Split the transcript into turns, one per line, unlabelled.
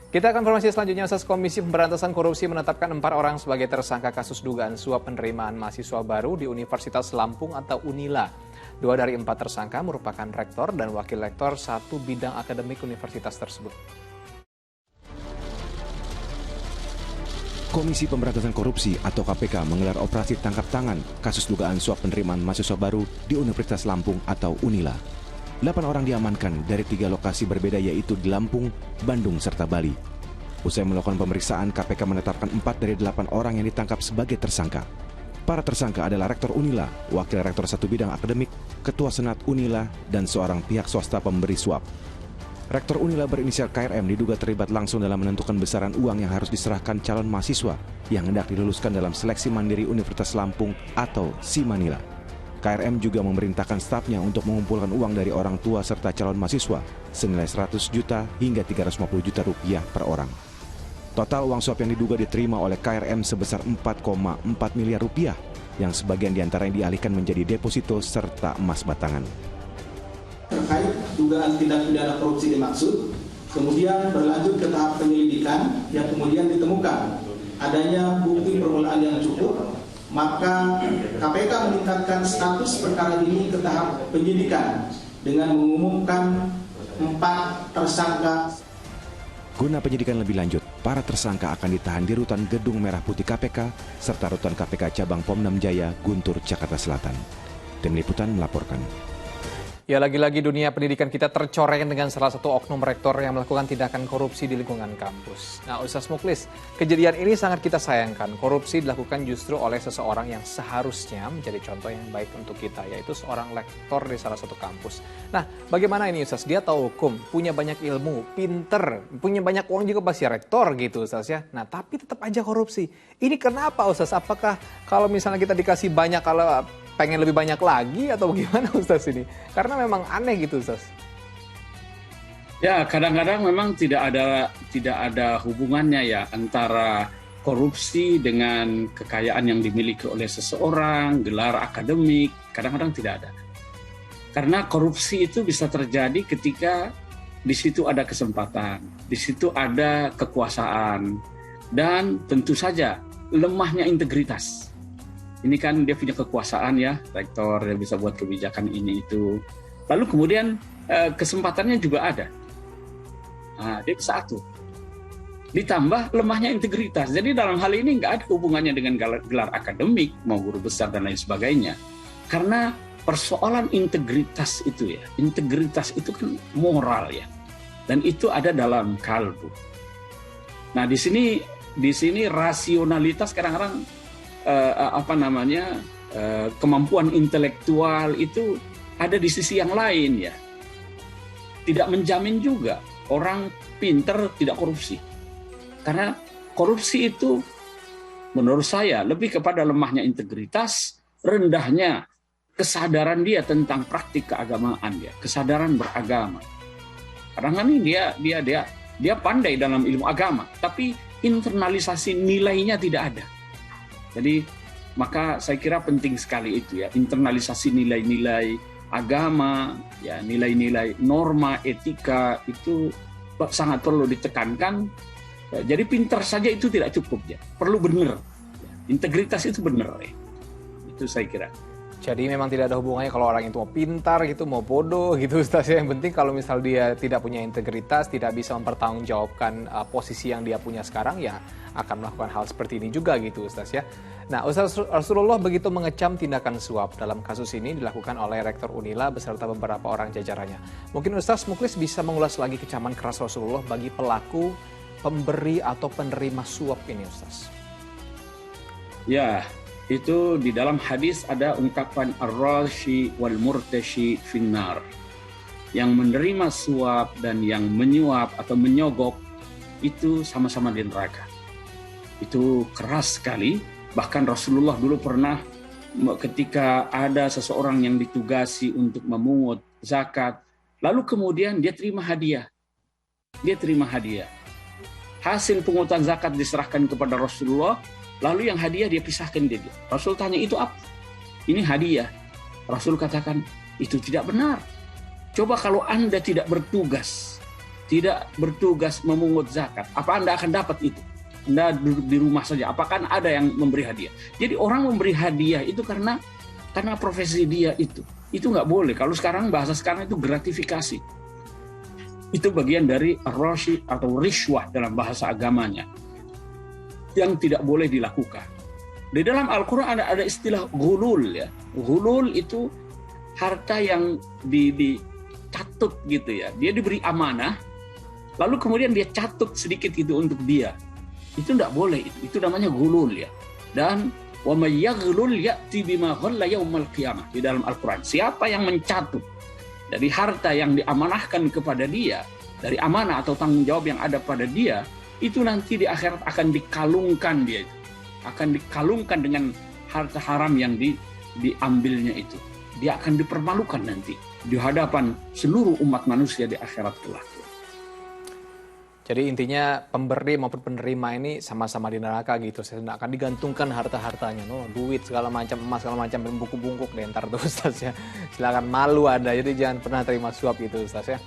Kita akan informasi selanjutnya. Komisi Pemberantasan Korupsi menetapkan 4 orang sebagai tersangka kasus dugaan suap penerimaan mahasiswa baru di Universitas Lampung atau UNILA. 2 dari 4 tersangka merupakan rektor dan wakil rektor 1 bidang akademik universitas tersebut.
Komisi Pemberantasan Korupsi atau KPK menggelar operasi tangkap tangan kasus dugaan suap penerimaan mahasiswa baru di Universitas Lampung atau UNILA. 8 orang diamankan dari 3 lokasi berbeda yaitu di Lampung, Bandung, serta Bali. Usai melakukan pemeriksaan, KPK menetapkan 4 dari 8 orang yang ditangkap sebagai tersangka. Para tersangka adalah Rektor UNILA, Wakil Rektor 1 Bidang Akademik, Ketua Senat UNILA, dan seorang pihak swasta pemberi suap. Rektor UNILA berinisial KRM diduga terlibat langsung dalam menentukan besaran uang yang harus diserahkan calon mahasiswa yang hendak diluluskan dalam seleksi mandiri Universitas Lampung atau SIMANILA. KRM juga memerintahkan stafnya untuk mengumpulkan uang dari orang tua serta calon mahasiswa senilai 100 juta hingga 350 juta rupiah per orang. Total uang suap yang diduga diterima oleh KRM sebesar 4,4 miliar rupiah yang sebagian diantaranya dialihkan menjadi deposito serta emas batangan.
Terkait dugaan tindak pidana korupsi dimaksud, kemudian berlanjut ke tahap penyelidikan yang kemudian ditemukan adanya bukti permulaan yang cukup, maka KPK meningkatkan status perkara ini ke tahap penyidikan dengan mengumumkan 4 tersangka.
Guna penyidikan lebih lanjut, para tersangka akan ditahan di Rutan Gedung Merah Putih KPK serta Rutan KPK Cabang Pomdam Jaya, Guntur, Jakarta Selatan. Tim Liputan melaporkan.
Ya, lagi-lagi dunia pendidikan kita tercoreng dengan salah satu oknum rektor yang melakukan tindakan korupsi di lingkungan kampus. Nah, Ustaz Muklis, kejadian ini sangat kita sayangkan. Korupsi dilakukan justru oleh seseorang yang seharusnya menjadi contoh yang baik untuk kita, yaitu seorang rektor di salah satu kampus. Nah, bagaimana ini Ustaz? Dia tahu hukum, punya banyak ilmu, pinter, punya banyak uang juga pasti rektor gitu Ustaz ya. Nah, tapi tetap aja korupsi. Ini kenapa Ustaz? Apakah kalau misalnya kita dikasih banyak, kalau pengen lebih banyak lagi atau bagaimana Ustaz ini? Karena memang aneh gitu Ustaz.
Ya, kadang-kadang memang tidak ada hubungannya ya antara korupsi dengan kekayaan yang dimiliki oleh seseorang, gelar akademik, kadang-kadang tidak ada. Karena korupsi itu bisa terjadi ketika di situ ada kesempatan, di situ ada kekuasaan, dan tentu saja lemahnya integritas. Ini kan dia punya kekuasaan ya, rektor, dia bisa buat kebijakan ini itu. Lalu kemudian kesempatannya juga ada. Nah, dia bisa atur. Ditambah lemahnya integritas. Jadi dalam hal ini nggak ada hubungannya dengan gelar akademik, mau guru besar dan lain sebagainya. Karena persoalan integritas itu ya, integritas itu kan moral ya. Dan itu ada dalam kalbu. Nah, di sini rasionalitas kadang-kadang kemampuan intelektual itu ada di sisi yang lain ya. Tidak menjamin juga orang pinter tidak korupsi. Karena korupsi itu menurut saya lebih kepada lemahnya integritas, rendahnya kesadaran dia tentang praktik keagamaan dia, kesadaran beragama. Kadang-kadang dia pandai dalam ilmu agama, tapi internalisasi nilainya tidak ada. Jadi maka saya kira penting sekali itu ya, internalisasi nilai-nilai agama, ya nilai-nilai norma etika itu sangat perlu ditekankan. Jadi pintar saja itu tidak cukup ya, perlu benar. Integritas itu benar ya. Itu saya kira.
Jadi memang tidak ada hubungannya kalau orang itu mau pintar gitu, mau bodoh gitu Ustaz. Yang penting kalau misal dia tidak punya integritas, tidak bisa mempertanggungjawabkan posisi yang dia punya sekarang, ya akan melakukan hal seperti ini juga gitu Ustaz ya. Nah, Ustaz Rasulullah begitu mengecam tindakan suap dalam kasus ini dilakukan oleh Rektor UNILA beserta beberapa orang jajarannya. Mungkin Ustaz Muklis bisa mengulas lagi kecaman keras Rasulullah bagi pelaku pemberi atau penerima suap ini Ustaz.
Ya, itu di dalam hadis ada ungkapan ar-rashi wal murtashi finnar. Yang menerima suap dan yang menyuap atau menyogok itu sama-sama di neraka. Itu keras sekali. Bahkan Rasulullah dulu pernah ketika ada seseorang yang ditugasi untuk memungut zakat, lalu kemudian dia terima hadiah. Hasil pungutan zakat diserahkan kepada Rasulullah, lalu yang hadiah dia pisahkan dia. Rasul tanya, itu apa? Ini hadiah. Rasul katakan, itu tidak benar. Coba kalau Anda tidak bertugas tidak bertugas memungut zakat, apa Anda akan dapat itu? Anda duduk di rumah saja, apakah ada yang memberi hadiah? Jadi orang memberi hadiah itu karena profesi dia itu. Itu nggak boleh. Kalau sekarang, bahasa sekarang itu gratifikasi. Itu bagian dari roshi atau rishwah dalam bahasa agamanya, yang tidak boleh dilakukan. Di dalam Al-Quran ada istilah ghulul ya. Ghulul itu harta yang dicatut gitu ya. Dia diberi amanah, lalu kemudian dia catut sedikit itu untuk dia. Itu tidak boleh. Itu namanya ghulul ya. Dan wa may yaghlul ya'ti bima ghalla yaumal qiyamah di dalam Al-Quran. Siapa yang mencatut dari harta yang diamanahkan kepada dia, dari amanah atau tanggung jawab yang ada pada dia, itu nanti di akhirat akan dikalungkan dia, akan dikalungkan dengan harta haram yang diambilnya itu. Dia akan dipermalukan nanti di hadapan seluruh umat manusia di akhirat kelak.
Jadi intinya pemberi maupun penerima ini sama-sama di neraka gitu. Saya tidak akan digantungkan harta-hartanya, duit segala macam, emas segala macam, dan buku bungkuk deh ntar tuh Ustaz ya. Silakan, malu ada, jadi jangan pernah terima suap gitu Ustaz ya.